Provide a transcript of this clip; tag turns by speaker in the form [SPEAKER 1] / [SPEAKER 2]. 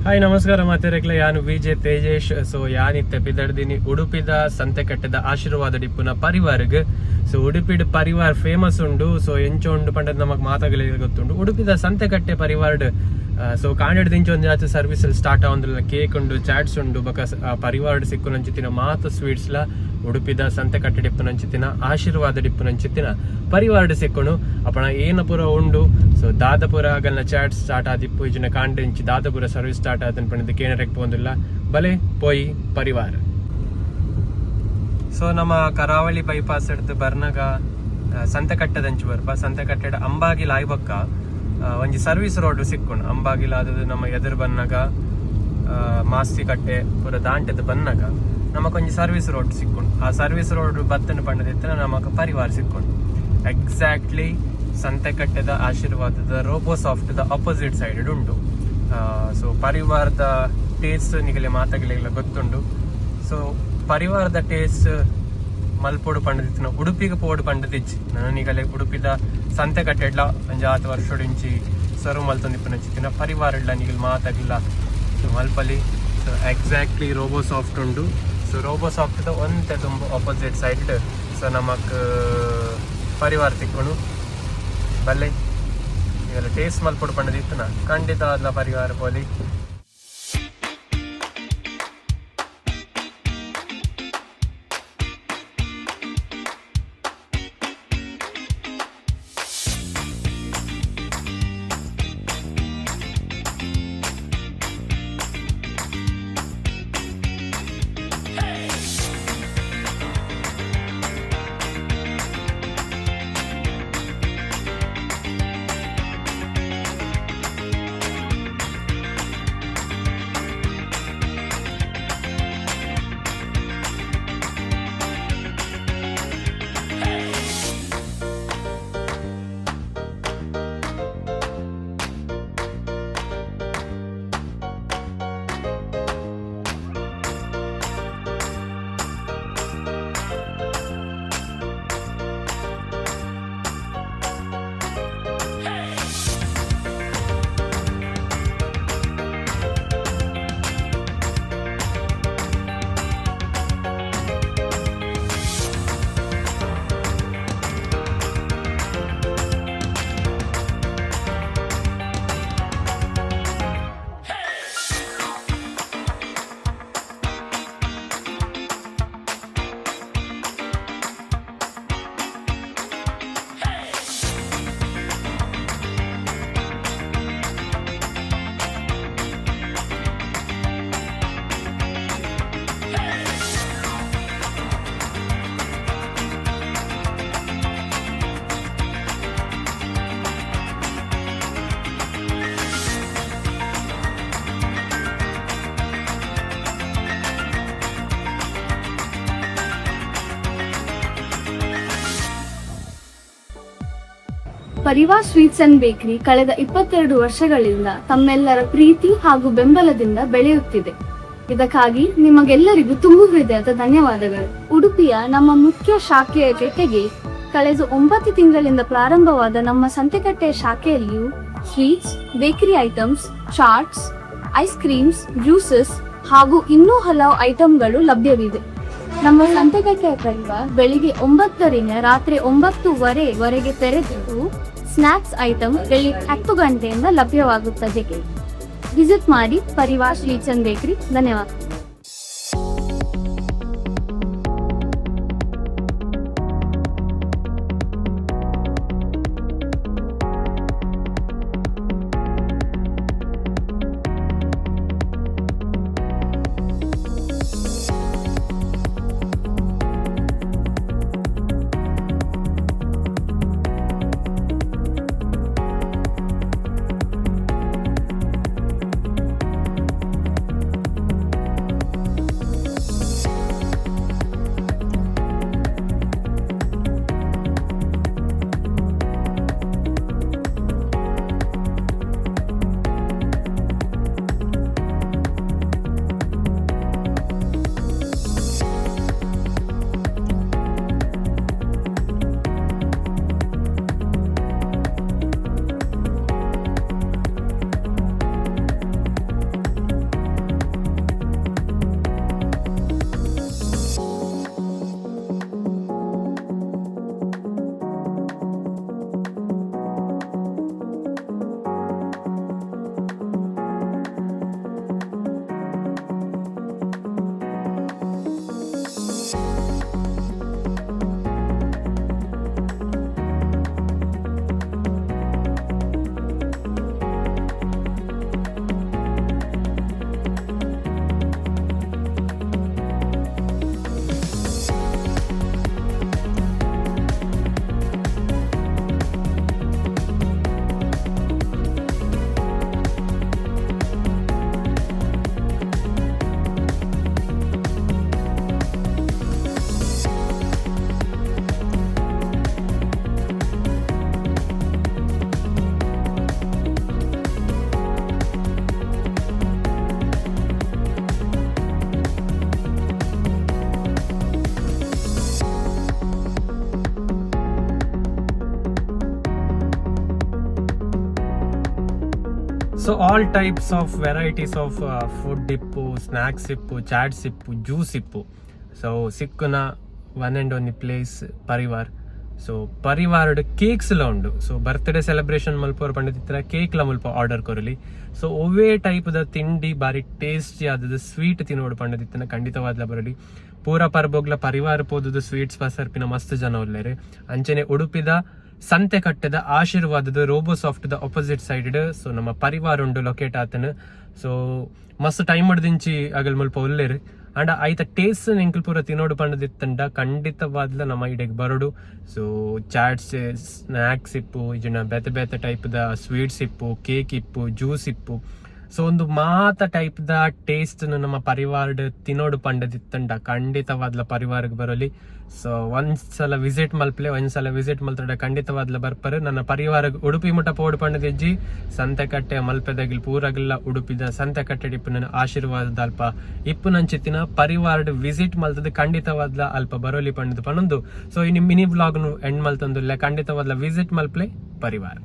[SPEAKER 1] Hi ನಮಸ್ಕಾರ ಮಾತೆರೆಗ್ಲ ಯಾನು VJ Tejesh. So ಯಾನಿತ್ತೆ ಪಿದಡ್ದಿನಿ ಉಡುಪಿದ ಸಂತೆಕಟ್ಟೆದ ಆಶೀರ್ವಾದ ಡಿಪ್ಪುನ ಪರಿವಾರ್ಗ್. ಸೊ ಉಡುಪಿಡ್ ಪರಿವಾರ್ ಫೇಮಸ್ ಉಂಡು. ಸೊ ಎಂಚ ಉಂಡು ಪಂಡದ್ ನಮಕ್ ಮಾತಾಗಲಿಗೆ ಗೊತ್ತುಂಡು ಉಡುಪಿದ ಸಂತೆಕಟ್ಟೆ ಪರಿವಾರ್ಡ್. ಸೊ ಕಾಂಡೆಡ್ ದಿಂಚ ಒಂದು ಜಾತಿ ಸರ್ವಿಸ್ ಸ್ಟಾರ್ಟ್ ಆವಂದಿಲ್ಲ. ಕೇಕ್ ಉಂಡು, ಚಾಟ್ಸ್ ಉಂಡು, ಬಕ ಪರಿವಾರ್ಡ್ ಸಿಕ್ಕು ನಂಚಿತ್ತಿನ ಮಾತು ಸ್ವೀಟ್ಸ್ ಲ ಉಡುಪಿದ ಸಂತೆಕಟ್ಟೆ ಡಿಪ್ಪು ನಂಚಿತ್ತಿನ ಆಶೀರ್ವಾದ ಡಿಪ್ಪು ನಂಚಿತ್ತಿನ ಪರಿವಾರ್ಡ್ ಸಿಕ್ಕುಣು ಅಪಣ ಏನ ಪುರ ಉಂಡು. ಸೊ ದಾದಪುರ ಆಗಲ್ನ ಚಾಟ್ ಸ್ಟಾರ್ಟ್ ಆದಿಪ್ಪು ಇಜಿನ ಕಾಂಡೆಂಚಿ ದಾದಪುರ ಸರ್ವಿಸ್ ಸ್ಟಾರ್ಟ್ ಆದನ್ ಪಂಡಿದ್ದು ಕೇನರೆಕ್ ಪೋಂದಿಲ್ಲ ಬಲೆ ಪೋಯಿ ಪರಿವಾರ. ಸೊ ನಮ್ಮ ಕರಾವಳಿ ಬೈಪಾಸ್ ಹಿಡ್ದು ಬರ್ನಾಗ ಸಂತೆಕಟ್ಟೆದಂಚು ಬರ್ಪ ಸಂತೆಕಟ್ಟೆಡ ಅಂಬಾಗಿಲ ಆಯ್ಬಕ್ಕ ಒಂಜಿ ಸರ್ವಿಸ್ ರೋಡ್ ಸಿಕ್ಕುಂಡು. ಅಂಬಾಗಿಲ ಆದದು ನಮ್ಮ ಎದುರು ಬನ್ನಾಗ ಮಾಸ್ತಿ ಕಟ್ಟೆ ಪೂರ ದಾಂಟೆದು ಬನ್ನಾಗ ನಮಕೊಂಜಿ ಸರ್ವಿಸ್ ರೋಡ್ ಸಿಕ್ಕುಂಡು. ಆ ಸರ್ವಿಸ್ ರೋಡ್ ಬತ್ತನ ಪಂಡದಿತ್ತ ನಮಕ್ ಪರಿವಾರ ಸಿಕ್ಕುಂಡು. ಎಕ್ಸಾಕ್ಟ್ಲಿ ಸಂತೆಕಟ್ಟೆದ ಆಶೀರ್ವಾದದ ರೋಬೋಸಾಫ್ಟ್ ದ ಅಪೋಸಿಟ್ ಸೈಡ್ ಉಂಟು. ಸೊ ಪರಿವಾರದ ಟೇಸ್ಟ್ ನಿಗಲೆ ಮಾತಾಗಲಿಲ್ಲ ಗೊತ್ತುಂಡು. ಸೊ ಪರಿವಾರದ ಟೇಸ್ಟ್ ಮಲ್ಪೋಡು ಪಂಡದಿತ್ತಿನ ಉಡುಪಿಗೆ ಪೋಡು ಪಂಡದಿಚ್ಚಿ ನನಗಲೆ ಉಡುಪಿದ ಸಂತೆಕಟ್ಟೆಡ್ಲ ಒಂಜಿ 6 ವರ್ಷೋಡಿಂಚಿ ಸರ್ವ್ ಮಲ್ತೊಂದಿಪ್ಪುನಂಚಿತ್ತಿನ ಪರಿವಾರಡ್ಲ ನಿಗಲ್ ಮಾತಾಗಿಲ್ಲ ಮಲ್ಪಲಿ. ಸೊ ಎಕ್ಸಾಕ್ಟ್ಲಿ ರೋಬೋಸಾಫ್ಟ್ ಉಂಡು. ಸೊ ರೋಬೋಸಾಫ್ಟ್ ಒಂತೆ ತುಂಬ ಅಪೋಸಿಟ್ ಸೈಡ್. ಸೊ ನಮಕ್ ಪರಿವಾರ ತಿಕ್ಕೊಂಡು ಬಲ್ಲೆ ಇವೆಲ್ಲ ಟೇಸ್ಟ್ ಮಲ್ಪೊಡು ಪಂಡದಿತ್ತುನ ಖಂಡಿತ ಆದ್ಲ ಪರಿವಾರ ಪೋಲಿ.
[SPEAKER 2] ಪರಿವಾರ್ ಸ್ವೀಟ್ಸ್ ಅಂಡ್ ಬೇಕರಿ ಕಳೆದ 22 ವರ್ಷಗಳಿಂದ ತಮ್ಮೆಲ್ಲರ ಪ್ರೀತಿ ಹಾಗೂ ಬೆಂಬಲದಿಂದ ಬೆಳೆಯುತ್ತಿದೆ. ಇದಕ್ಕಾಗಿ ನಿಮಗೆಲ್ಲರಿಗೂ ತುಂಬು ಹೃದಯದ ಧನ್ಯವಾದಗಳು. ಉಡುಪಿಯ ನಮ್ಮ ಮುಖ್ಯ ಶಾಖೆಯ ಜೊತೆಗೆ ಕಳೆದ 9 ತಿಂಗಳಿಂದ ಪ್ರಾರಂಭವಾದ ನಮ್ಮ ಸಂತೆಕಟ್ಟೆಯ ಶಾಖೆಯಲ್ಲಿಯೂ sweets, bakery items, chats, ice creams, juices ಹಾಗೂ ಇನ್ನೂ ಹಲವು ಐಟಂಗಳು ಲಭ್ಯವಿದೆ. ನಮ್ಮ ಸಂತೆಕಟ್ಟೆಯ ಪರಿವಾರ್ ಬೆಳಿಗ್ಗೆ 9 ರಿಂದ ರಾತ್ರಿ 9:30 ತೆರೆದಿದ್ದು ಸ್ನಾಕ್ಸ್ ಐಟಮ್ ಬೆಳಿಗ್ಗೆ 10 ಗಂಟೆಯಿಂದ ಲಭ್ಯವಾಗುತ್ತದೆ. ವಿಸಿಟ್ ಮಾಡಿ ಪರಿವಾರ್ ಸ್ವೀಟ್ಸ್ ಅಂಡ್ ಬೇಕರಿ. ಧನ್ಯವಾದ.
[SPEAKER 1] All types of varieties of food ಇಪ್ಪು, ಸ್ನಾಕ್ಸ್ ಇಪ್ಪು, ಚಾಟ್ಸ್ ಇಪ್ಪು, ಜ್ಯೂಸ್ ಇಪ್ಪು. ಸೊ ಸಿಕ್ಕುನ one and only place Parivar. So ಪರಿವಾರಡ್ ಕೇಕ್ಸ್ ಲ ಉಂಡು. ಸೊ ಬರ್ತ್ಡೇ ಸೆಲೆಬ್ರೇಷನ್ ಮಲ್ಪೋರ್ ಪಂಡಿತರ ಕೇಕ್ ಲ ಮುಲ್ಪ ಆರ್ಡರ್ ಕೊರಲಿ. ಸೊ ಒವೇ ಟೈಪ್ ದ ತಿಂಡಿ ಬಾರಿ ಟೇಸ್ಟಿ ಆದದ್ದು ಸ್ವೀಟ್ ತಿನ್ನೋಡು ಪಂಡದಿತ್ತನ ಖಂಡಿತವಾದ್ಲ ಬರಲಿ. ಪೂರ ಪರ್ಬೋಗ್ಲ ಪರಿವಾರ ಪೋದುದು ಸ್ವೀಟ್ಸ್ ಪಸರ್ಪಿನ ಮಸ್ತ್ ಜನ ಒಲ್ಲೆರು. ಅಂಚನೆ ಉಡುಪಿದ ಸಂತೆ ಕಟ್ಟದ ಆಶೀರ್ವಾದದ ರೋಬೋ ಸಾಫ್ಟ್ ದ ಆಪೋಸಿಟ್ ಸೈಡ್. ಸೊ ನಮ್ಮ ಪರಿವಾರ ಉಂಡು ಲೊಕೇಟ್ ಆತನ. ಸೊ ಮಸ್ತ್ ಟೈಮ್ ಹಿಡ್ದಿಂಚಿ ಆಗಲ್ ಮುಲ್ಪ ಒಲ್ಲೆರು. ಅಂಡ್ ಆಯ್ತ ಟೇಸ್ಟ್ ಎಂಕಲ್ ಪೂರ ತಿನ್ನೋಡು ಪಂಡದಿತ್ತಂಡ ಖಂಡಿತವಾದ್ಲ ನಮ್ಮ ಇಡೆಗೆ ಬರೋಡು. ಸೊ ಚಾಟ್ಸ್, ಸ್ನಾಕ್ಸ್ ಇಪ್ಪು, ಇದನ್ನ ಬೇತೆ ಬೇತೆ ಟೈಪ್ ದ ಸ್ವೀಟ್ಸ್ ಇಪ್ಪು, ಕೇಕ್ ಇಪ್ಪು, ಜ್ಯೂಸ್ ಇಪ್ಪು. ಸೊ ಒಂದು ಮಾತ ಟೈಪ್ ದ ಟೇಸ್ಟ್ ನಮ್ಮ ಪರಿವಾರ ತಿನ್ನೋಡು ಪಂಡದಿತ್ತಂಡ ಖಂಡಿತವಾದ್ಲ ಪರಿವಾರಕ್ಕೆ ಬರೋಲಿ. ಸೊ ಒಂದ್ಸಲ ವಿಸಿಟ್ ಮಲ್ಪ್ಲೆ, ಒಂದ್ಸಲ ವಿಸಿಟ್ ಮಲ್ತಡ ಖಂಡಿತವಾದ್ಲ ಬರ್ಪರು. ನನ್ನ ಪರಿವಾರ ಉಡುಪಿ ಮುಟ ಪೋಡು ಪಂಡದಿಜ್ಜಿ ಸಂತೆಕಟ್ಟೆ ಮಲ್ಪೆದಗಿಲ್ ಪೂರಗಿಲ್ಲ ಉಡುಪಿದ ಸಂತೆಕಟ್ಟೆ ಇಪ್ಪು ನನ್ನ ಆಶೀರ್ವಾದದ ಅಲ್ಪ ಇಪ್ಪು ನಂಚಿತ್ತಿನ ಪರಿವಾರ ವಿಸಿಟ್ ಮಲ್ತದ ಖಂಡಿತವಾದ್ಲ ಅಲ್ಪ ಬರೋಲಿ ಪಂಡದು ಪನ್ನೊಂದು. ಸೊ ಇನ್ನು ಮಿನಿ ವ್ಲಾಗ್ ಎಂಡ್ ಮಲ್ತಂದುಲ್ಲ ಖಂಡಿತವಾದ್ಲ ವಿಸಿಟ್ ಮಲ್ಪ್ಲೆ ಪರಿವಾರ.